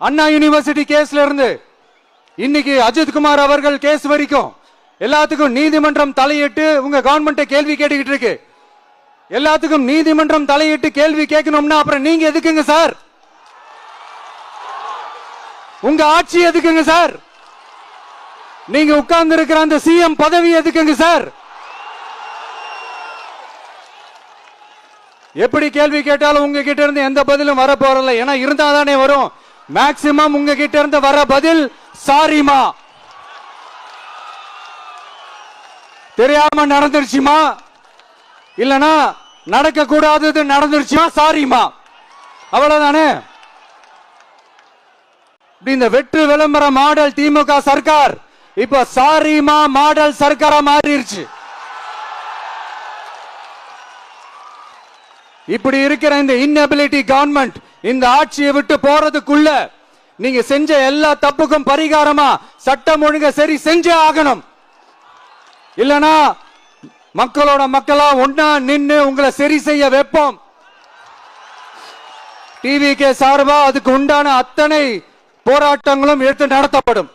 அண்ணா university கேஸ்ல இருந்து இன்னைக்கு அஜித் குமார் அவர்கள் கேஸ் வரைக்கும் எல்லாத்துக்கும் நீதிமன்றம் தலையிட்டு உங்க கவர்மெண்ட் கேள்வி கேட்டுக்கிட்டு இருக்கு. எல்லாத்துக்கும் நீதிமன்றம் தலையிட்டு கேள்வி கேட்கணும்னா அப்புறம் நீங்க எதுக்குங்க சார்? உங்க ஆட்சி எதுக்குங்க சார்? நீங்க உட்கார்ந்து இருக்கிற அந்த சிஎம் பதவி எதுக்குங்க சார்? எப்படி கேள்வி கேட்டாலும் உங்ககிட்ட இருந்து எந்த பதிலும் வர போறல. ஏன்னா இருந்தாதானே வரும். மேக்சிமம் உங்ககிட்ட இருந்து வர பதில் சாரிமா, தெரியாம நடந்துருச்சுமா, இல்லனா நடக்க கூடாதது நடந்துருச்சுமா, சாரிமா, அவ்வளவுதானே. இந்த வெற்று விளம்பர மாடல் திமுக சர்க்கார் இப்ப சாரிமா மாடல் சர்க்காரா மாறிடுச்சு. இப்படி இருக்கிற இந்த இன்எபிலிட்டி கவர்மெண்ட் இந்த ஆட்சியை விட்டு போறதுக்குள்ள நீங்க செஞ்ச எல்லா தப்புக்கும் பரிகாரமா சட்டம் ஒழுங்க சரி செஞ்சே ஆகணும். இல்லனா மக்களோட மக்களா ஒன்னா நின்னு உங்களை சரி செய்ய வைப்போம். டிவிகே சார்பா அதுக்கு உண்டான அத்தனை போராட்டங்களும் எடுத்து நடத்தப்படும்.